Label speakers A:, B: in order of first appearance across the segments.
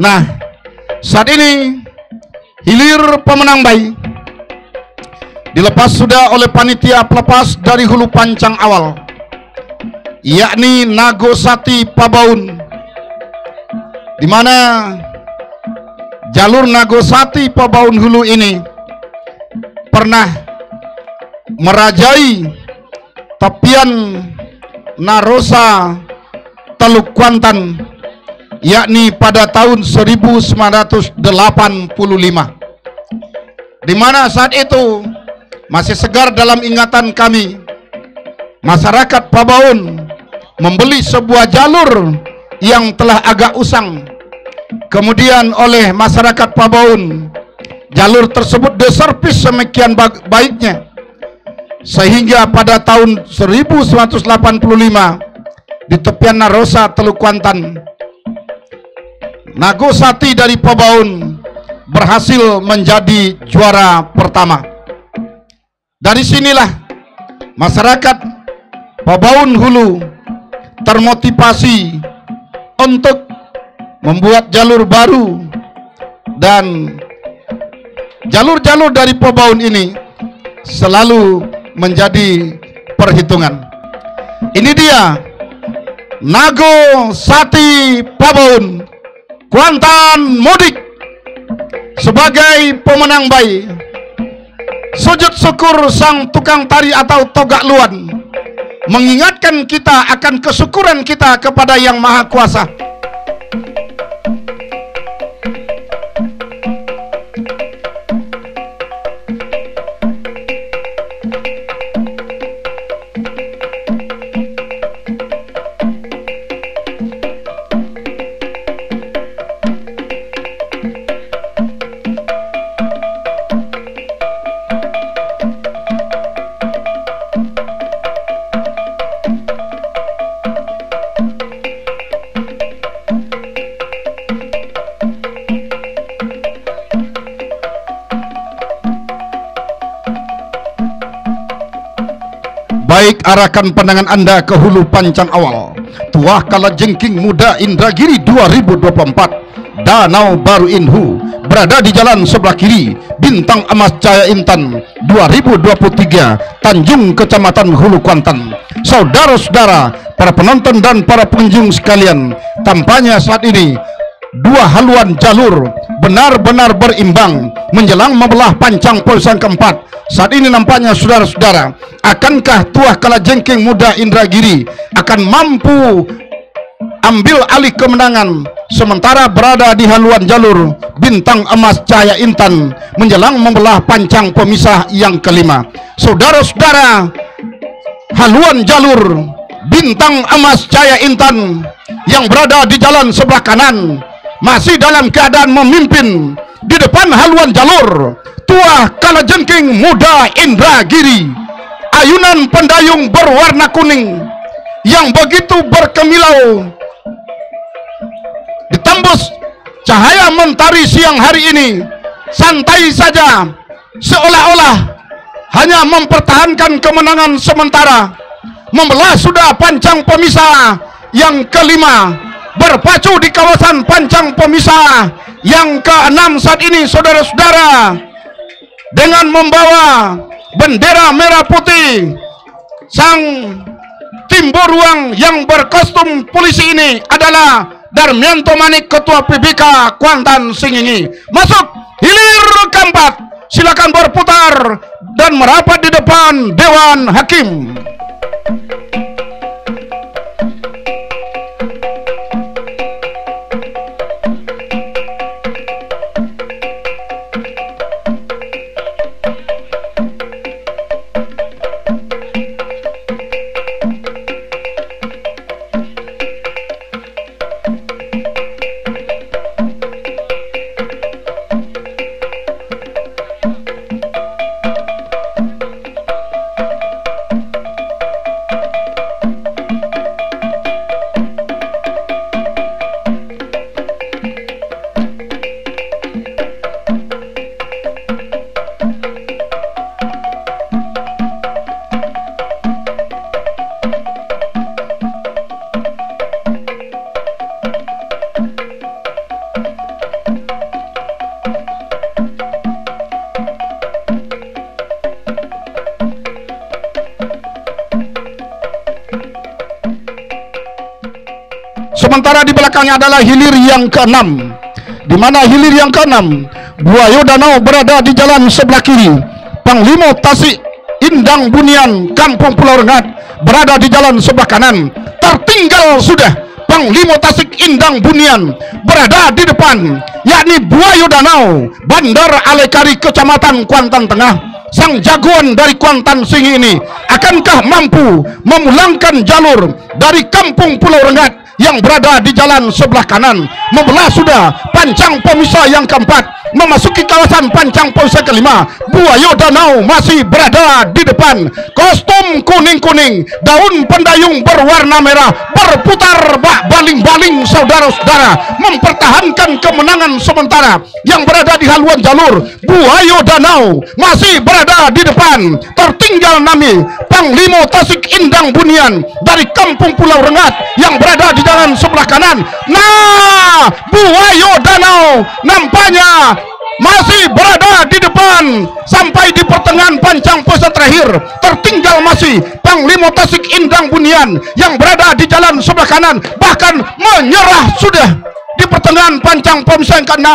A: Nah, saat ini hilir pemenang bayi dilepas sudah oleh panitia pelepas dari hulu pancang awal, yakni Nagosati Pabaun, di mana jalur Nagosati Pabaun hulu ini pernah merajai tepian Narosa Teluk Kuantan, yakni pada tahun 1985, di mana saat itu masih segar dalam ingatan kami. Masyarakat Pabaun membeli sebuah jalur yang telah agak usang. Kemudian oleh masyarakat Pabaun, jalur tersebut diservis semikian baiknya sehingga pada tahun 1985 di tepian Narosa Teluk Kuantan, Nagosati dari Pabaun berhasil menjadi juara pertama. Dari sinilah masyarakat Pabaun hulu termotivasi untuk membuat jalur baru, dan jalur-jalur dari Pabaun ini selalu menjadi perhitungan. Ini dia Nagosati Pabaun Kuantan Mudik sebagai pemenang bayi. Sujud syukur sang tukang tari atau Togak Luan mengingatkan kita akan kesyukuran kita kepada Yang Maha Kuasa. Baik, arahkan pandangan Anda ke hulu pancang awal. Tuah Kalajengking Muda Indragiri 2024. Danau Baru Inhu berada di jalan sebelah kiri. Bintang Emas Cahaya Intan 2023, Tanjung, Kecamatan Hulu Kuantan. Saudara-saudara, para penonton dan para pengunjung sekalian, tampaknya saat ini dua haluan jalur benar-benar berimbang menjelang membelah pancang polis yang keempat. Saat ini nampaknya saudara-saudara, akankah Tuah Kalajengking Muda Indragiri akan mampu ambil alih kemenangan sementara berada di haluan jalur Bintang Emas Cahaya Intan menjelang membelah pancang pemisah yang kelima? Saudara-saudara, haluan jalur Bintang Emas Cahaya Intan yang berada di jalan sebelah kanan masih dalam keadaan memimpin. Di depan haluan jalur Tuah Kalajengking Muda Indragiri, ayunan pendayung berwarna kuning yang begitu berkemilau ditembus cahaya mentari siang hari ini santai saja, seolah-olah hanya mempertahankan kemenangan sementara. Membelah sudah pancang pemisah yang kelima, berpacu di kawasan pancang pemisah yang keenam saat ini, saudara-saudara, dengan membawa bendera merah putih. Sang timburuang yang berkostum polisi ini adalah Darmianto Manik, Ketua PBK Kuantan Singingi. Masuk hilir keempat, silakan berputar dan merapat di depan Dewan Hakim. Sementara di belakangnya adalah hilir yang keenam. Di mana hilir yang keenam, Buaya Danau berada di jalan sebelah kiri. Panglima Tasik Indang Bunian Kampung Pulau Rengat berada di jalan sebelah kanan. Tertinggal sudah Panglima Tasik Indang Bunian berada di depan, yakni Buaya Danau Bandar Alekari Kecamatan Kuantan Tengah. Sang jagoan dari Kuantan Singi ini akankah mampu memulangkan jalur dari Kampung Pulau Rengat yang berada di jalan sebelah kanan, membelah sudah pancang pemisah yang keempat, memasuki kawasan pancang pemisah kelima. Buaya Danau masih berada di depan, kostum kuning-kuning, daun pendayung berwarna merah, berputar bak baling-baling saudara-saudara, mempertahankan kemenangan sementara yang berada di haluan jalur. Buaya Danau masih berada di depan, tertinggal nami Panglima Tasik Indang Bunian dari Kampung Pulau Rengat yang berada di jalan sebelah kanan. Nah, Buaya Danau nampaknya masih berada di depan sampai di pertengahan pancang pose terakhir. Tertinggal masih Panglima Tasik Indang Bunian yang berada di jalan sebelah kanan, bahkan menyerah sudah di pertengahan pancang pemisah ke-6.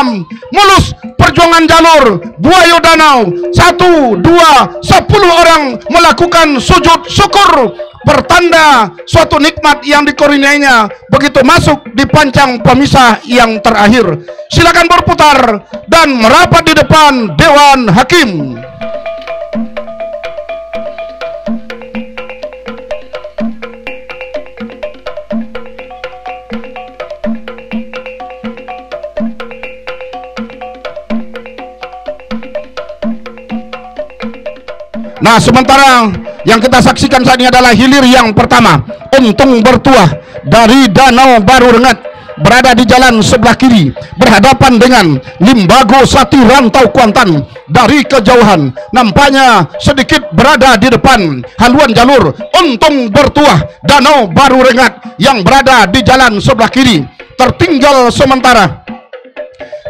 A: Mulus perjuangan jalur Buaya Danau 1, 2, 10 orang melakukan sujud syukur, pertanda suatu nikmat yang dikurniainya begitu masuk di pancang pemisah yang terakhir. Silakan berputar dan merapat di depan Dewan Hakim. Nah, sementara yang kita saksikan saat ini adalah hilir yang pertama. Untung Bertuah dari Danau Baru Rengat berada di jalan sebelah kiri berhadapan dengan Limbago Sati Rantau Kuantan dari kejauhan, nampaknya sedikit berada di depan haluan jalur. Untung Bertuah Danau Baru Rengat yang berada di jalan sebelah kiri. Tertinggal sementara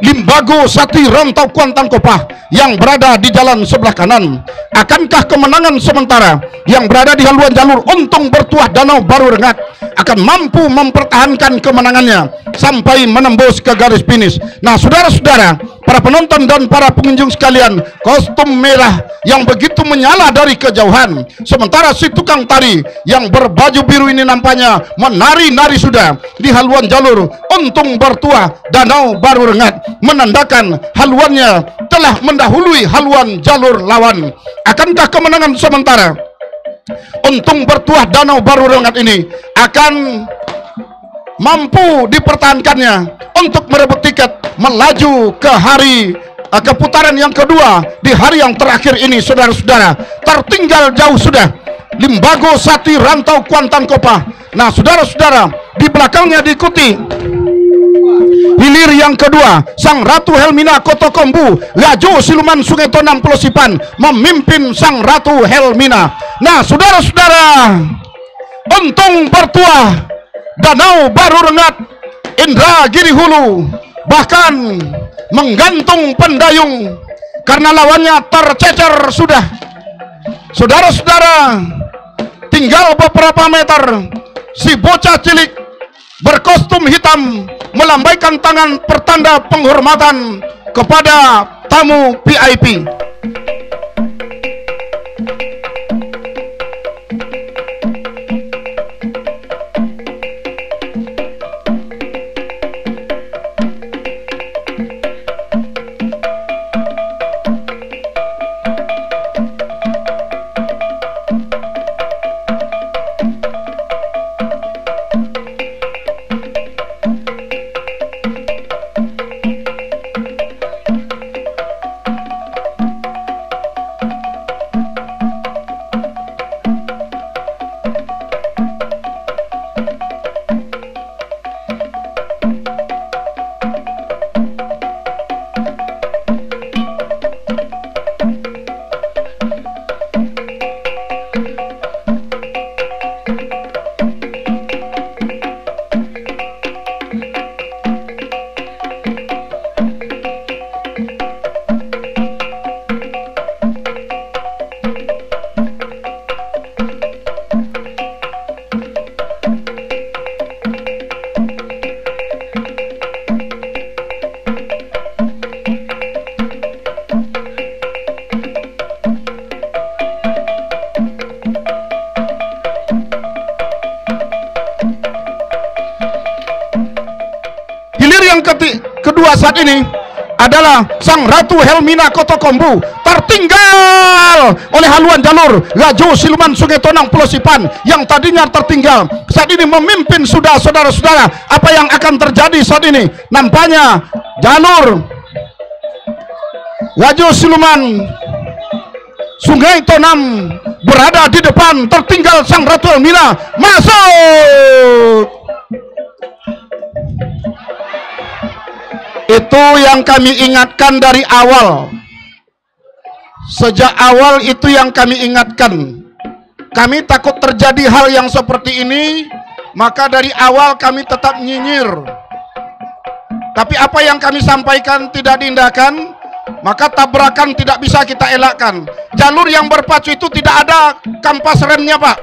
A: Limbago Sati Rantau Kuantan Kopah yang berada di jalan sebelah kanan. Akankah kemenangan sementara yang berada di haluan jalur Untung Bertuah Danau Baru Rengat akan mampu mempertahankan kemenangannya sampai menembus ke garis finish? Nah, saudara-saudara, para penonton dan para pengunjung sekalian, kostum merah yang begitu menyala dari kejauhan, sementara si tukang tari yang berbaju biru ini nampaknya menari-nari sudah di haluan jalur Untung Bertuah Danau Baru Rengat, menandakan haluannya telah mendahului haluan jalur lawan. Akankah kemenangan sementara Untung Bertuah Danau Baru Rengat ini akan mampu dipertahankannya untuk merebut tiket melaju ke hari ke putaran yang kedua di hari yang terakhir ini? Saudara-saudara, tertinggal jauh sudah Limbago Sati Rantau Kuantan Kopah. Nah, saudara-saudara, di belakangnya diikuti hilir yang kedua, Sang Ratu Helmina Koto Kombu Laju Siluman Sungai Tonang Pulau Sipan memimpin Sang Ratu Helmina. Nah, saudara-saudara, Untung Bertuah Danau Baru Rengat Indragiri Hulu bahkan menggantung pendayung karena lawannya tercecer sudah. Saudara-saudara, tinggal beberapa meter, si bocah cilik berkostum hitam melambaikan tangan pertanda penghormatan kepada tamu VIP. saat ini adalah Sang Ratu Helmina Kotokombu, tertinggal oleh haluan jalur Laju Siluman Sungai Tonang Pulau Sipan yang tadinya tertinggal. Saat ini memimpin sudah saudara-saudara. Apa yang akan terjadi saat ini? Nampaknya jalur Laju Siluman Sungai Tonang berada di depan, tertinggal Sang Ratu Helmina masuk. Itu yang kami ingatkan dari awal. Sejak awal itu yang kami ingatkan. Kami takut terjadi hal yang seperti ini, maka dari awal kami tetap nyinyir. Tapi apa yang kami sampaikan tidak diindahkan, maka tabrakan tidak bisa kita elakkan. Jalur yang berpacu itu tidak ada kampas remnya, Pak.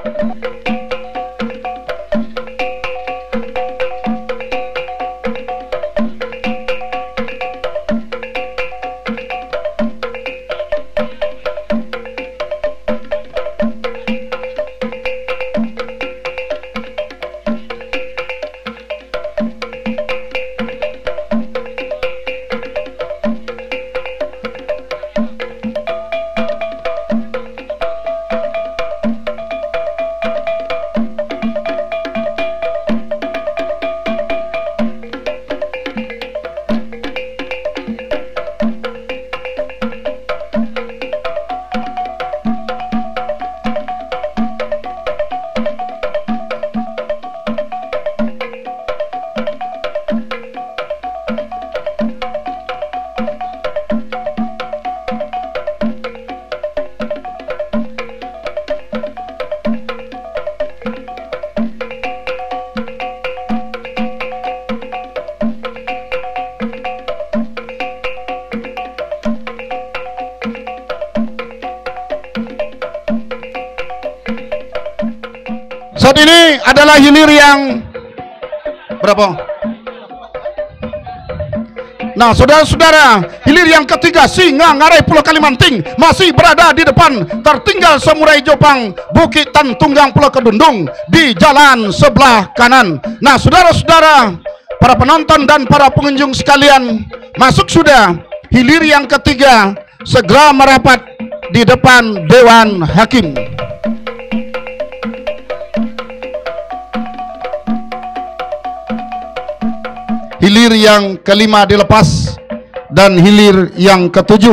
A: Saat ini adalah hilir yang berapa? Nah, saudara-saudara, hilir yang ketiga Singa Ngarai Pulau Kalimanting masih berada di depan, tertinggal Samurai Jopang Bukit Tantunggang Pulau Kedundung di jalan sebelah kanan. Nah, saudara-saudara, para penonton dan para pengunjung sekalian, masuk sudah hilir yang ketiga, segera merapat di depan Dewan Hakim. Hilir yang kelima dilepas dan hilir yang ketujuh.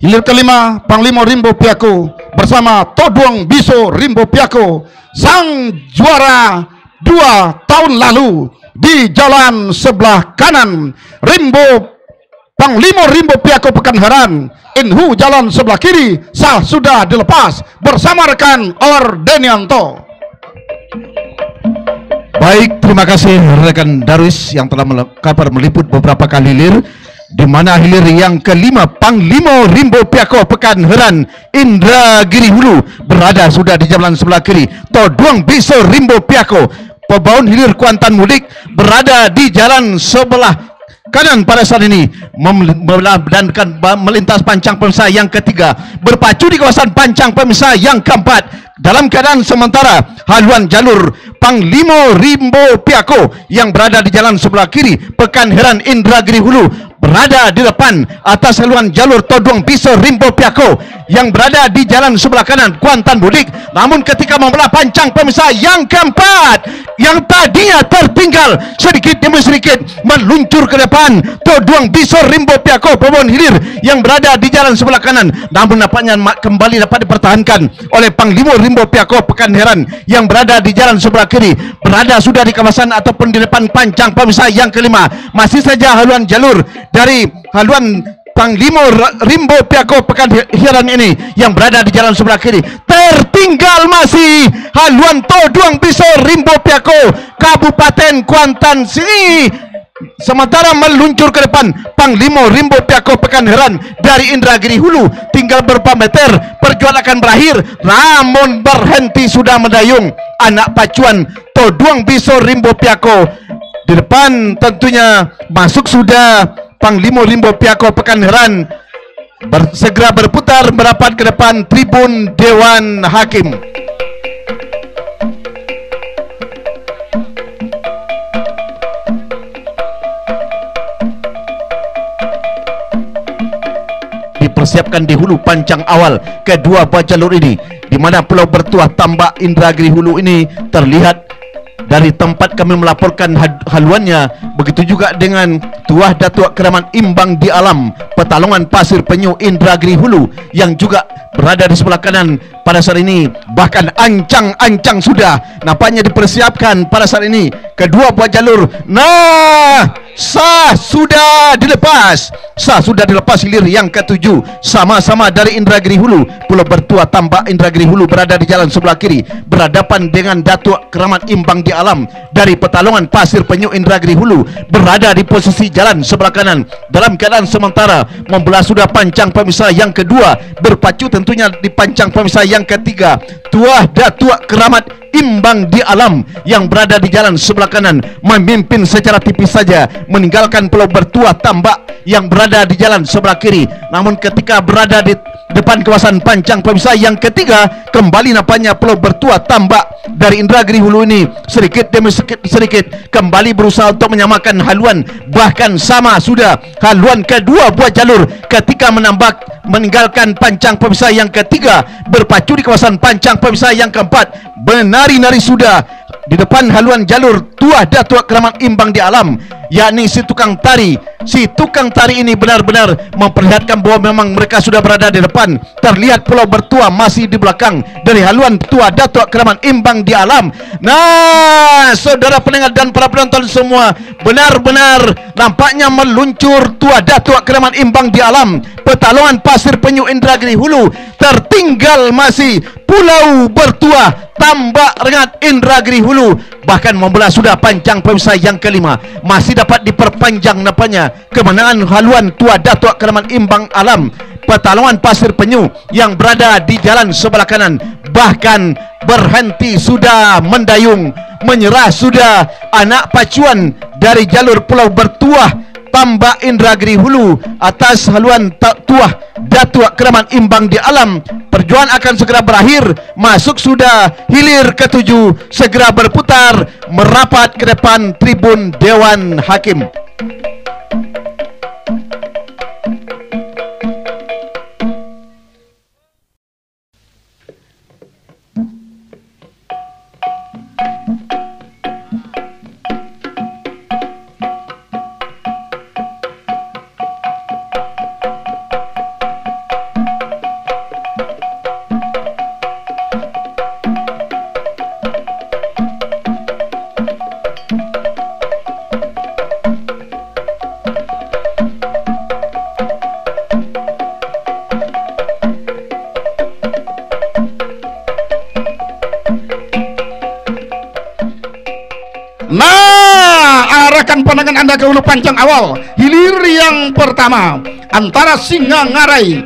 A: Hilir kelima Panglima Rimbo Piako bersama Toduang Biso Rimbo Piako, sang juara 2 tahun lalu di jalan sebelah kanan. Panglima Rimbo Piako Pekanbaran, Inhu jalan sebelah kiri sah sudah dilepas bersama rekan Ordenianto.
B: Baik, terima kasih rekan Darwis yang telah meliput beberapa kali hilir, di mana hilir yang kelima Panglima Rimbo Piako Pekanbaran Indragiri Hulu berada sudah di jalan sebelah kiri. Toduang Biso Rimbo Piako pembawa hilir Kuantan Mudik berada di jalan sebelah kanan pada saat ini, dan melintas pancang pemirsa yang ketiga, berpacu di kawasan pancang pemirsa yang keempat. Dalam keadaan sementara, haluan jalur Panglima Rimbo Piako yang berada di jalan sebelah kiri Pekanbaran Indragiri Hulu berada di depan atas haluan jalur Toduang Biso Rimbo Piako yang berada di jalan sebelah kanan Kuantan Mudik. Namun ketika membelah pancang pemirsa yang keempat, yang tadinya tertinggal sedikit demi sedikit meluncur ke depan Toduang Biso Rimbo Piako pembawa hilir yang berada di jalan sebelah kanan, namun nampaknya kembali dapat dipertahankan oleh Panglima Rimbo Piako Pekanbaran yang berada di jalan sebelah kiri, berada sudah di kawasan ataupun di depan pancang pemirsa yang kelima. Masih saja haluan jalur dari haluan Panglima Rimbo Piako Pekanbaran ini yang berada di jalan sebelah kiri, tertinggal masih haluan Toduang Biso Rimbo Piako Kabupaten Kuantan sini. Sementara meluncur ke depan Panglima Rimbo Piako Pekanbaran dari Indragiri Hulu, tinggal beberapa meter perjuangan akan berakhir, namun berhenti sudah mendayung anak pacuan Toduang Biso Rimbo Piako. Di depan tentunya masuk sudah Panglima Rimbo Piako Pekanbaran, segera berputar merapat ke depan tribun Dewan Hakim. dipersiapkan di hulu pancang awal kedua buah jalur ini, di mana Pulau Bertuah Tambak Indragiri Hulu ini terlihat dari tempat kami melaporkan haluannya. Begitu juga dengan Tuah Datuk Keramat Imbang di Alam Petalongan Pasir Penyu Indragiri Hulu yang juga berada di sebelah kanan pada saat ini. Bahkan ancang-ancang sudah nampaknya dipersiapkan pada saat ini kedua buah jalur. Nah, sah sudah dilepas hilir yang ke-7 sama-sama dari Indragiri Hulu. Pulau Bertuah Tambak Indragiri Hulu berada di jalan sebelah kiri berhadapan dengan Datuk Keramat Imbang di Alam dari Petalongan Pasir Penyu Indragiri Hulu berada di posisi jalan sebelah kanan dalam keadaan sementara membelah sudah pancang pemisah yang kedua, berpacu tentunya di pancang pemisah yang ketiga Tuah Datuk Keramat Imbang di Alam yang berada di jalan sebelah kanan memimpin secara tipis saja meninggalkan Pulau Bertuah Tambak yang berada di jalan sebelah kiri. Namun ketika berada di depan kawasan pancang pemisah yang ketiga, kembali nampaknya Pulau Bertuah Tambak dari Indragiri Hulu ini sedikit demi sedikit kembali berusaha untuk menyamakan haluan, bahkan sama sudah haluan kedua buah jalur ketika meninggalkan pancang pemisah yang ketiga, berpacu di kawasan pancang pemisah yang keempat, menari-nari sudah di depan haluan jalur Tuah Datuk Keramat Imbang di Alam, yakni si tukang tari. Si tukang tari ini benar-benar memperlihatkan bahwa memang mereka sudah berada di depan. Terlihat Pulau Bertuah masih di belakang dari haluan Tuah Datuk Keramat Imbang di Alam. Nah, saudara pendengar dan para penonton semua, benar-benar nampaknya meluncur Tuah Datuk Keramat Imbang di Alam Petalongan Pasir Penyu Indragiri Hulu. Tertinggal masih Pulau Bertuah Tambak Rengat Indragiri Hulu, bahkan membelah sudah pancang pemisah yang kelima. Masih dapat diperpanjang nampaknya kemenangan haluan Tuah Datuk Keramat Imbang Alam Petalongan Pasir Penyu yang berada di jalan sebelah kanan. Bahkan berhenti sudah mendayung, menyerah sudah anak pacuan dari jalur Pulau Bertuah Tambak Indragiri Hulu atas haluan Tuah Datuk Keramat Imbang di Alam. Perjuangan akan segera berakhir, masuk sudah hilir ke-7, segera berputar merapat ke depan tribun Dewan Hakim.
A: Arahkan pandangan Anda ke hulu pancang awal hilir yang pertama antara Singa Ngarai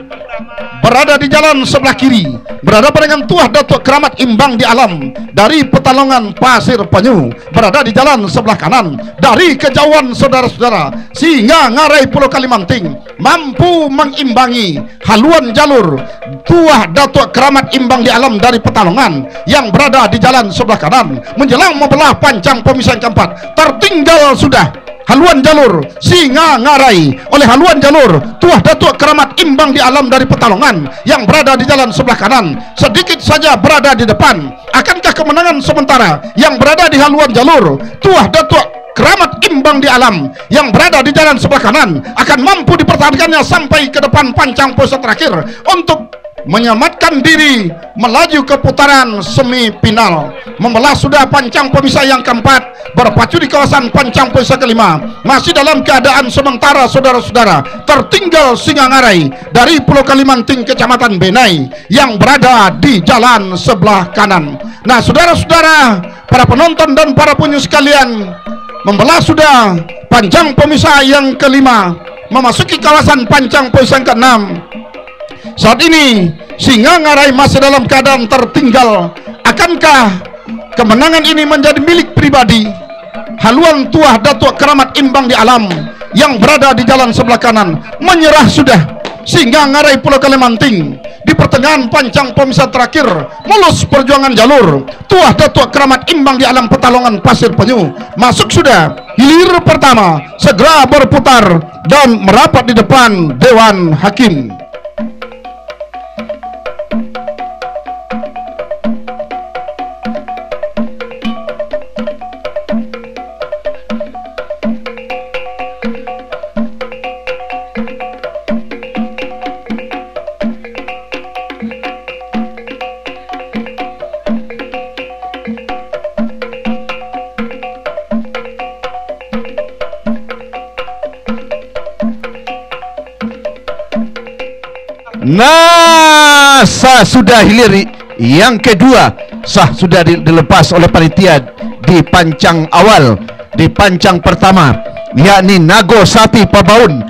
A: berada di jalan sebelah kiri berhadapan dengan Tuah Datuk Keramat Imbang di Alam dari Petalongan Pasir Penyu berada di jalan sebelah kanan. Dari kejauhan saudara-saudara, Singa Ngarai Pulau Kalimanting mampu mengimbangi haluan jalur Tuah Datuk Keramat Imbang di Alam dari Petalongan yang berada di jalan sebelah kanan menjelang membelah pancang pemisah keempat. Tertinggal sudah haluan jalur Singa Ngarai oleh haluan jalur Tuah Datuk Keramat Imbang di Alam dari Petalongan yang berada di jalan sebelah kanan, sedikit saja berada di depan. Akankah kemenangan sementara yang berada di haluan jalur Tuah Datuk Keramat Imbang di Alam yang berada di jalan sebelah kanan akan mampu dipertahankannya sampai ke depan pancang pusat terakhir untuk menyelamatkan diri melaju ke putaran semifinal? Membelah sudah pancang pemisah yang keempat, berpacu di kawasan pancang pemisah kelima. Masih dalam keadaan sementara saudara-saudara, tertinggal Singa Ngarai dari Pulau Kalimanting Kecamatan Benai yang berada di jalan sebelah kanan. Nah, saudara-saudara, para penonton dan para penyu sekalian, membelah sudah pancang pemisah yang kelima, memasuki kawasan pancang pemisah yang keenam. Saat ini Singa Ngarai masih dalam keadaan tertinggal. Akankah kemenangan ini menjadi milik pribadi haluan Tuah Datuk Keramat Imbang di Alam yang berada di jalan sebelah kanan? Menyerah sudah Singa Ngarai Pulau Kalimanting di pertengahan pancang pemisah terakhir. Mulus perjuangan jalur Tuah Datuk Keramat Imbang di Alam Petalongan Pasir Penyu. Masuk sudah hilir pertama, segera berputar dan merapat di depan Dewan Hakim.
B: Nah, sah sudah hilir yang kedua, sah sudah dilepas oleh panitia di pancang awal, di pancang pertama, yakni Nago Sati Pabaun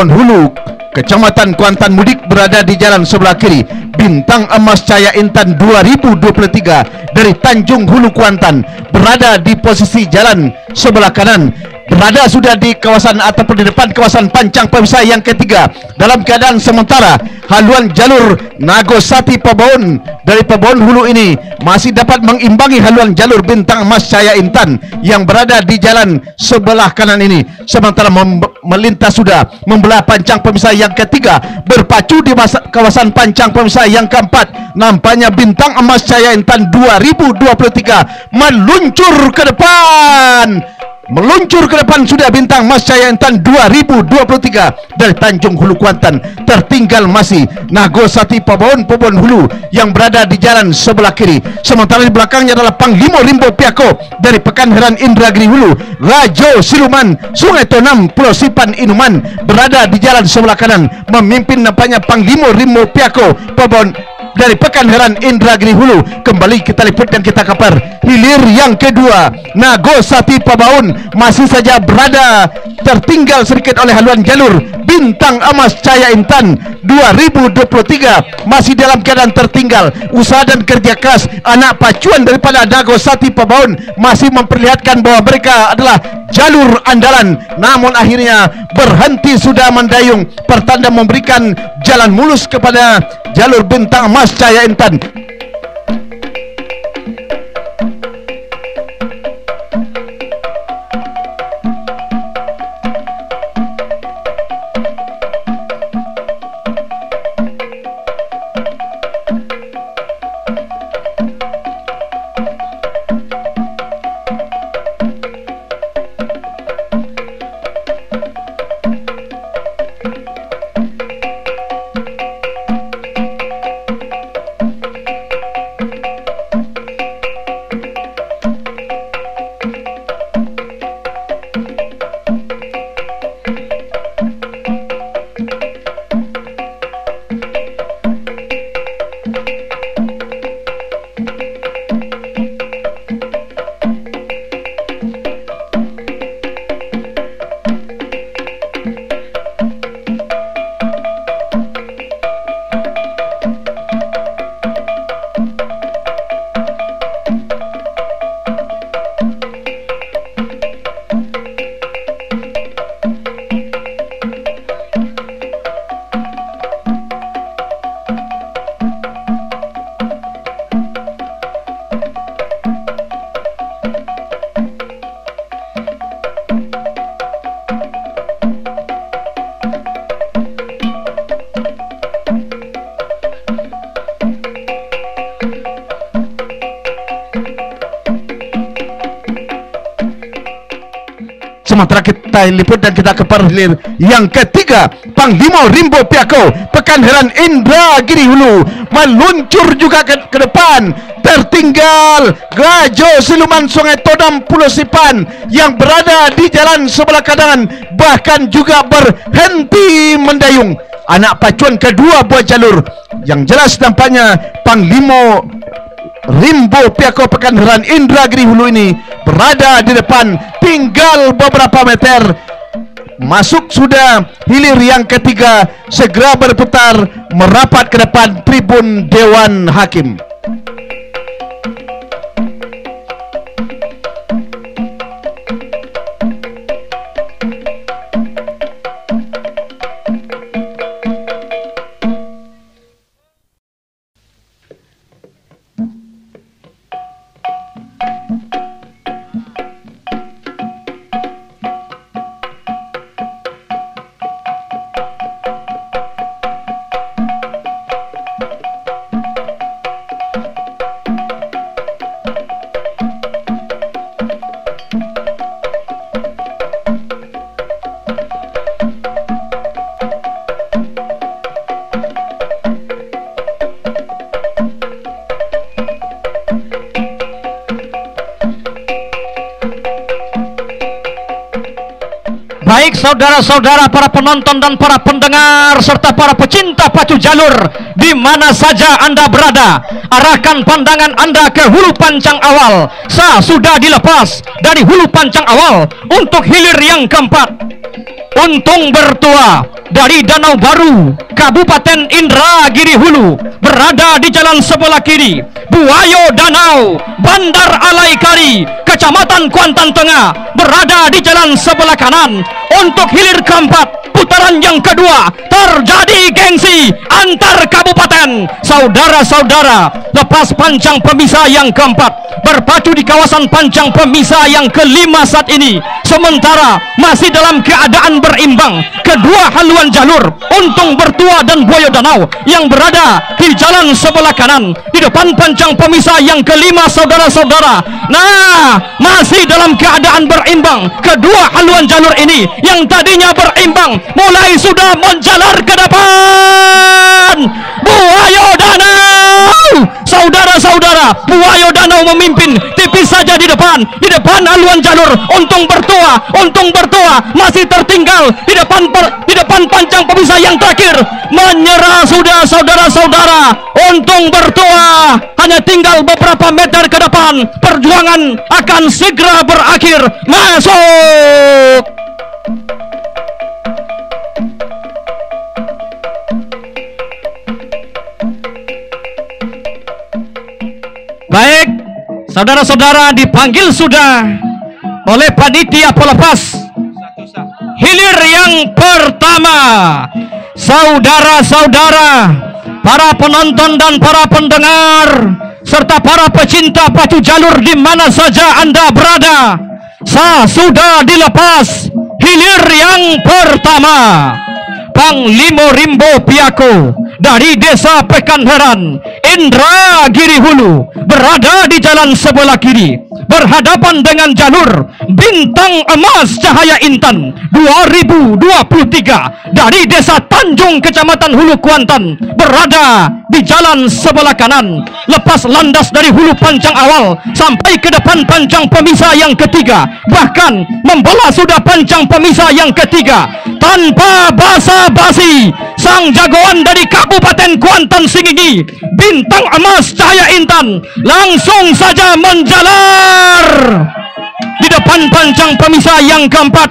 B: Hulu, Kecamatan Kuantan Mudik, berada di jalan sebelah kiri. Bintang Emas Cahaya Intan 2023 dari Tanjung Hulu Kuantan berada di posisi jalan sebelah kanan, berada sudah di kawasan ataupun di depan kawasan pancang pemisah yang ketiga. Dalam keadaan sementara, haluan jalur Nago Sati Pabaun dari Pabaun Hulu ini masih dapat mengimbangi haluan jalur Bintang Emas Cahaya Intan yang berada di jalan sebelah kanan ini. Sementara melintas sudah membelah pancang pemisah yang ketiga, berpacu di kawasan pancang pemisah yang keempat. Nampaknya Bintang Emas Cahaya Intan 2023 meluncur ke depan. Meluncur ke depan sudah Bintang Emas Cahaya Intan 2023 dari Tanjung Hulu Kuantan. Tertinggal masih Nago Sati Pabaun Hulu yang berada di jalan sebelah kiri. Sementara di belakangnya adalah Panglima Rimbo Piako dari Pekanheran Indragiri Hulu. Rajo Siluman Sungai Tonam Pulau Sipan Inuman berada di jalan sebelah kanan. Memimpin nampaknya Panglima Rimbo Piako Pabaun dari Pekanheran Indragiri Hulu. Kembali kita liput dan kita kapar hilir yang kedua. Nago Sati Pabaun masih saja berada tertinggal sedikit oleh haluan jalur Bintang Emas Cahaya Intan 2023, masih dalam keadaan tertinggal. Usaha dan kerja keras anak pacuan daripada Nago Sati Pabaun masih memperlihatkan bahwa mereka adalah jalur andalan, namun akhirnya berhenti sudah mendayung, pertanda memberikan jalan mulus kepada jalur Bintang Emas Cahaya Intan. Sementara kita liput dan kita ke perhilir yang ketiga, Panglima Rimbo Piako Pekanheran Indragiri Hulu meluncur juga ke depan. Tertinggal Rajo Siluman Sungai Tonam Pulau Sipan yang berada di jalan sebelah kanan, bahkan juga berhenti mendayung. Anak pacuan kedua buah jalur yang jelas nampaknya Panglima Rimbo Piako Pekanheran Indragiri Hulu ini berada di depan, tinggal beberapa meter. Masuk sudah hilir yang ketiga, segera berputar merapat ke depan tribun Dewan Hakim.
C: saudara-saudara, para penonton dan para pendengar serta para pecinta pacu jalur di mana saja Anda berada, arahkan pandangan Anda ke hulu pancang awal. Sudah dilepas dari hulu pancang awal untuk hilir yang keempat. Untung bertua dari Danau Baru, Kabupaten Indragiri Hulu, berada di jalan sebelah kiri. Buayo Danau, Bandar Alaikari, Kecamatan Kuantan Tengah, berada di jalan sebelah kanan. Untuk hilir keempat, putaran yang kedua, terjadi gengsi antar kabupaten. Saudara-saudara, lepas pancang pemisah yang keempat, berpacu di kawasan pancang pemisah yang kelima saat ini. Sementara masih dalam keadaan berimbang kedua haluan jalur, Untung Bertua dan Buayo Danau yang berada di jalan sebelah kanan di depan pancang pemisah yang kelima, saudara-saudara. Nah, masih dalam keadaan berimbang kedua haluan jalur ini yang tadinya berimbang mulai sudah menjalar ke depan. Buayo Danau, saudara-saudara, Buayo Danau memimpin tipis saja di depan haluan jalur. Untung Bertua masih tertinggal di depan pancang pemisah yang terakhir. Menyerah sudah, saudara-saudara. Untung Bertua hanya tinggal beberapa meter ke depan. Perjuangan akan segera berakhir. Masuk. Baik, saudara-saudara, dipanggil sudah oleh panitia pelepas hilir yang pertama. Saudara-saudara, para penonton dan para pendengar serta para pecinta pacu jalur di mana saja Anda berada, sudah dilepas hilir yang pertama. Panglima Rimbo Piako dari Desa Pekanheran, Indragiri Hulu, berada di jalan sebelah kiri, berhadapan dengan jalur Bintang Emas Cahaya Intan 2023 dari Desa Tanjung, Kecamatan Hulu Kuantan, berada di jalan sebelah kanan. Lepas landas dari hulu pancang awal sampai ke depan pancang pemisah yang ketiga, bahkan membelah sudah pancang pemisah yang ketiga. Tanpa basa-basi, sang jagoan dari Kabupaten Kuantan Singingi, Bintang Emas Cahaya Intan, langsung saja menjalar di depan pancang pemisah yang keempat.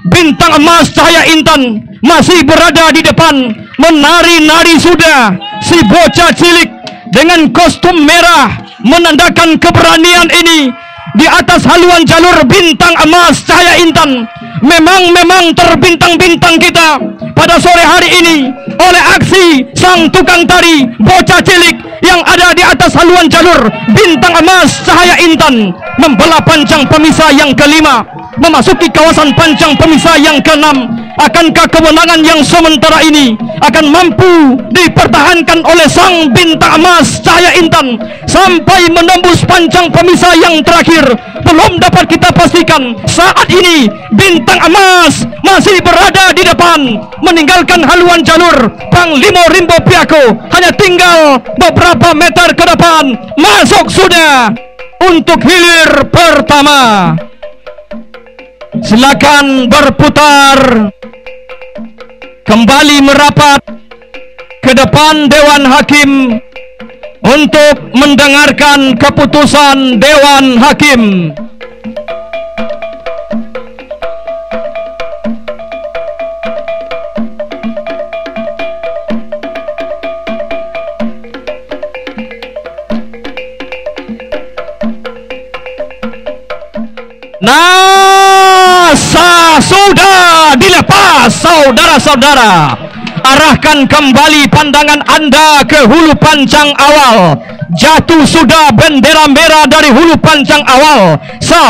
C: Bintang Emas Cahaya Intan masih berada di depan, menari-nari sudah. Si bocah cilik dengan kostum merah menandakan keberanian ini di atas haluan jalur Bintang Emas Cahaya Intan. Memang terbintang-bintang kita pada sore hari ini oleh aksi sang tukang tari bocah cilik yang ada di atas haluan jalur Bintang Emas Cahaya Intan, membelah pancang pemisah yang kelima, memasuki kawasan pancang pemisah yang keenam. Akankah kemenangan yang sementara ini akan mampu dipertahankan oleh sang Bintang Emas Cahaya Intan sampai menembus pancang pemisah yang terakhir? Belum dapat kita pastikan. Saat ini Bintang Emas masih berada di depan, meninggalkan haluan jalur Panglima Rimbo Piako. Hanya tinggal beberapa meter ke depan. Masuk sudah untuk hilir pertama. Silakan berputar kembali merapat ke depan Dewan Hakim untuk mendengarkan keputusan Dewan Hakim. Sudah dilepas, saudara-saudara. Arahkan kembali pandangan Anda ke hulu pancang awal. Jatuh sudah bendera merah dari hulu pancang awal.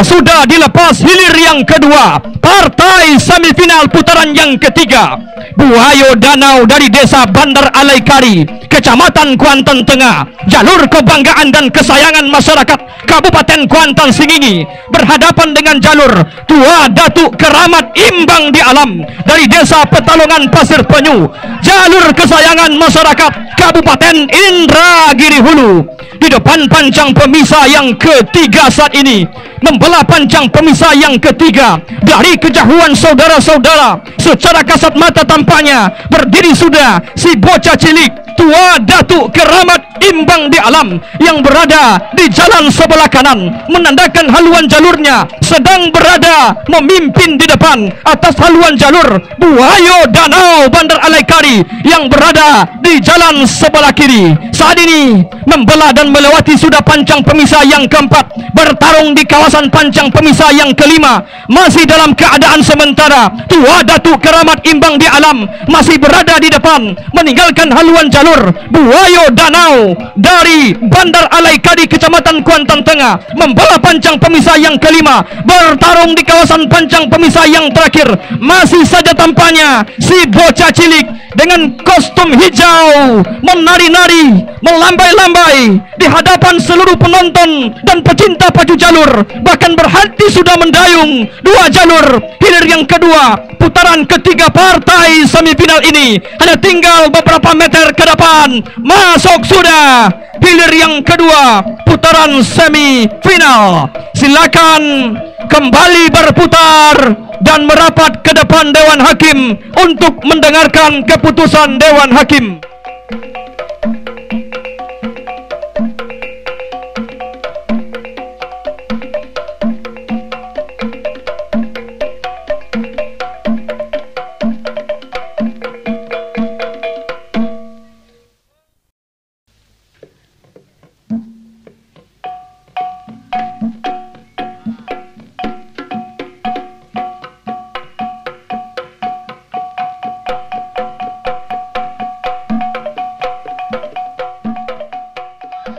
C: Sudah dilepas hilir yang kedua, partai semifinal putaran yang ketiga. Buayo Danau dari Desa Bandar Alaikari, Kecamatan Kuantan Tengah, jalur kebanggaan dan kesayangan masyarakat Kabupaten Kuantan Singingi, berhadapan dengan jalur Tua Datuk Keramat Imbang di Alam dari Desa Petalongan Pasir Penyu, jalur kesayangan masyarakat Kabupaten Indragiri Hulu. Di depan pancang pemisah yang ketiga saat ini, membelah pancang pemisah yang ketiga dari kejauhan saudara-saudara, secara kasat mata tampaknya berdiri sudah si bocah cilik Tua Datuk Keramat Imbang di Alam yang berada di jalan sebelah kanan, menandakan haluan jalurnya sedang berada memimpin di depan atas haluan jalur Buayo Danau Bandar Alaikari yang berada di jalan sebelah kiri. Saat ini membelah dan melewati sudah pancang pemisah yang keempat, bertarung di kawasan pancang pemisah yang kelima. Masih dalam keadaan sementara, Tua Datuk Keramat Imbang di Alam masih berada di depan, meninggalkan haluan jalur Buayo Danau dari Bandar Alaikari Kecamatan Kuantan Tengah, membelah pancang pemisah yang kelima, bertarung di kawasan pancang pemisah yang terakhir. Masih saja tampaknya si bocah cilik dengan kostum hijau menari-nari, melambai-lambai di hadapan seluruh penonton dan pecinta pacu jalur, bahkan berhenti sudah mendayung dua jalur. Hilir yang kedua, putaran ketiga partai semifinal ini hanya tinggal beberapa meter ke depan, masuk sudah hilir yang kedua putaran semifinal. Silakan kembali berputar dan merapat ke depan Dewan Hakim untuk mendengarkan keputusan Dewan Hakim.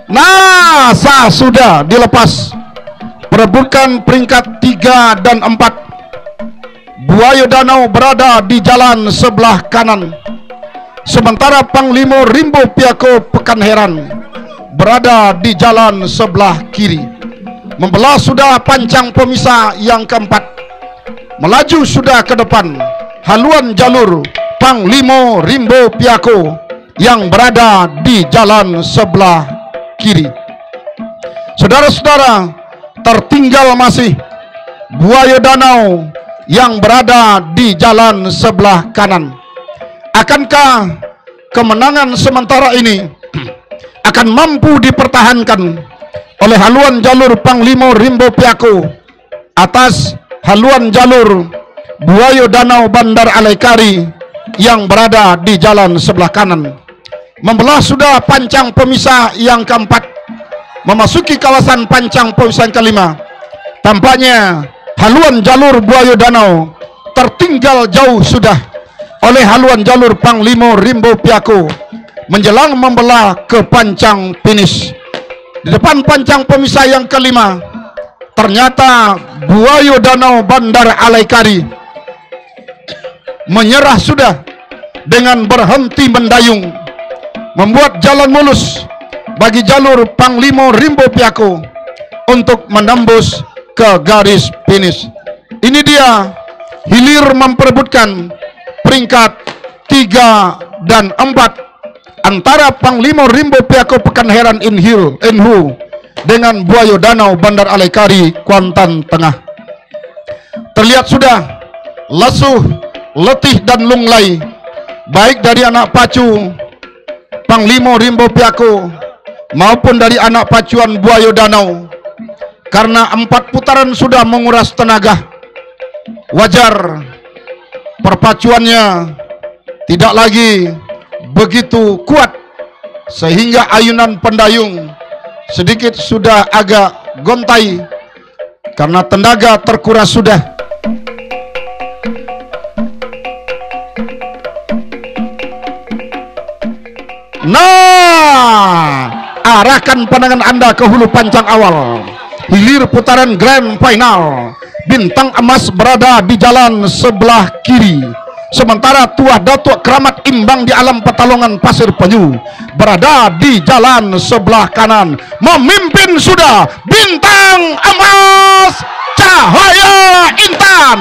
A: Masa sudah dilepas, perebutan peringkat 3 dan 4. Buayo Danau berada di jalan sebelah kanan, sementara Panglima Rimbo Piako Pekanheran berada di jalan sebelah kiri. Membelah sudah pancang pemisah yang keempat, melaju sudah ke depan haluan jalur Panglima Rimbo Piako yang berada di jalan sebelah kiri. Saudara-saudara, tertinggal masih Buayo Danau yang berada di jalan sebelah kanan. Akankah kemenangan sementara ini akan mampu dipertahankan oleh haluan jalur Panglima Rimbo Piako atas haluan jalur Buayo Danau Bandar Alaikari yang berada di jalan sebelah kanan? Membelah sudah pancang pemisah yang keempat, memasuki kawasan pancang pemisah yang kelima. Tampaknya haluan jalur Buayo Danau tertinggal jauh sudah oleh haluan jalur Panglima Rimbo Piako menjelang membelah ke pancang finish. Di depan pancang pemisah yang kelima, ternyata Buayo Danau Bandar Alaikari menyerah sudah dengan berhenti mendayung, membuat jalan mulus bagi jalur Panglima Rimbo Piako untuk menembus ke garis finish. Ini dia hilir memperebutkan peringkat 3 dan 4 antara Panglima Rimbo Piako Pekanheran Inhu dengan Buayo Danau Bandar Alaikari Kuantan Tengah. Terlihat sudah lesuh, letih dan lunglai baik dari anak pacu Panglima Rimbo Piako maupun dari anak pacuan Buayo Danau, karena 4 putaran sudah menguras tenaga. Wajar perpacuannya tidak lagi begitu kuat, sehingga ayunan pendayung sedikit sudah agak gontai karena tenaga terkuras sudah. Nah, arahkan pandangan Anda ke hulu pancang awal. Hilir putaran grand final. Bintang emas berada di jalan sebelah kiri, Sementara Tuah Datuk Keramat imbang di alam Petalongan Pasir Penyu berada di jalan sebelah kanan. Memimpin sudah Bintang Emas Cahaya Intan.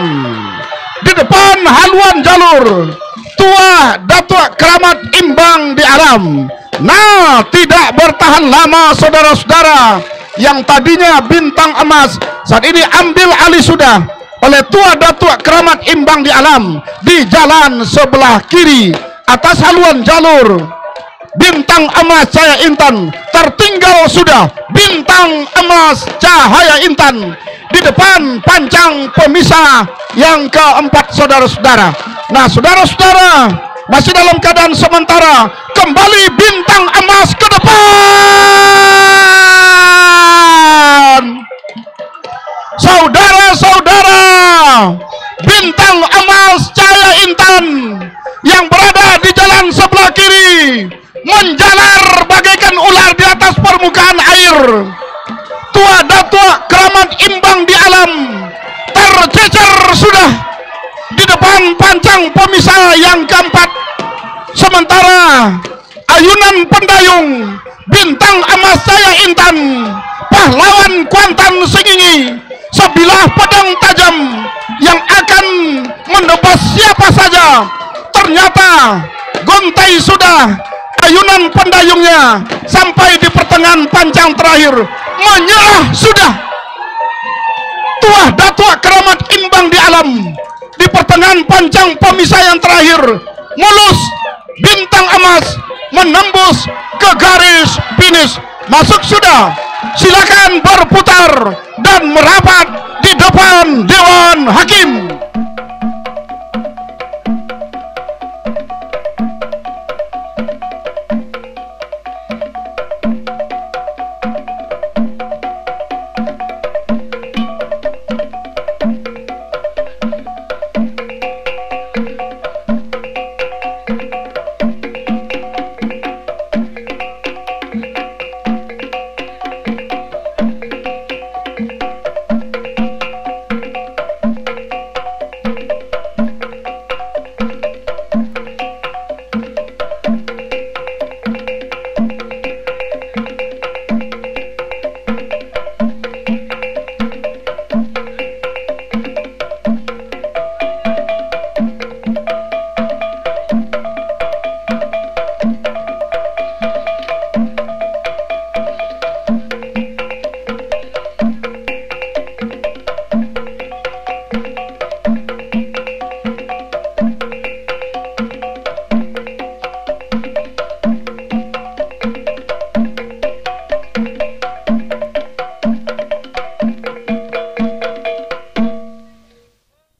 A: Di depan haluan jalur Tuah Datuk Keramat imbang di alam. Nah, tidak bertahan lama saudara-saudara. Yang tadinya Bintang Emas saat ini ambil alih sudah oleh Tuah Datuk Keramat imbang di alam di jalan sebelah kiri atas haluan jalur Bintang Emas Cahaya Intan. Tertinggal sudah Bintang Emas Cahaya Intan di depan pancang pemisah yang keempat saudara-saudara. Nah saudara-saudara, masih dalam keadaan sementara, kembali Bintang Emas ke depan. Saudara-saudara, Bintang Emas Cahaya Intan yang berada di jalan sebelah kiri menjalar bagaikan ular di atas permukaan air. Tuah Datuk Keramat imbang di alam tercecer sudah di depan pancang pemisah yang keempat. Sementara ayunan pendayung Bintang Emas Cahaya Intan, pahlawan Kuantan Sengingi, sebilah pedang tajam yang akan menebas siapa saja. Ternyata gontai sudah ayunan pendayungnya sampai di pertengahan pancang terakhir. Menyerah sudah Tuah Datuk Keramat imbang di alam di pertengahan pancang pemisah yang terakhir. Mulus Bintang Emas menembus ke garis finish. Masuk sudah, silakan berputar dan merapat di depan Dewan Hakim.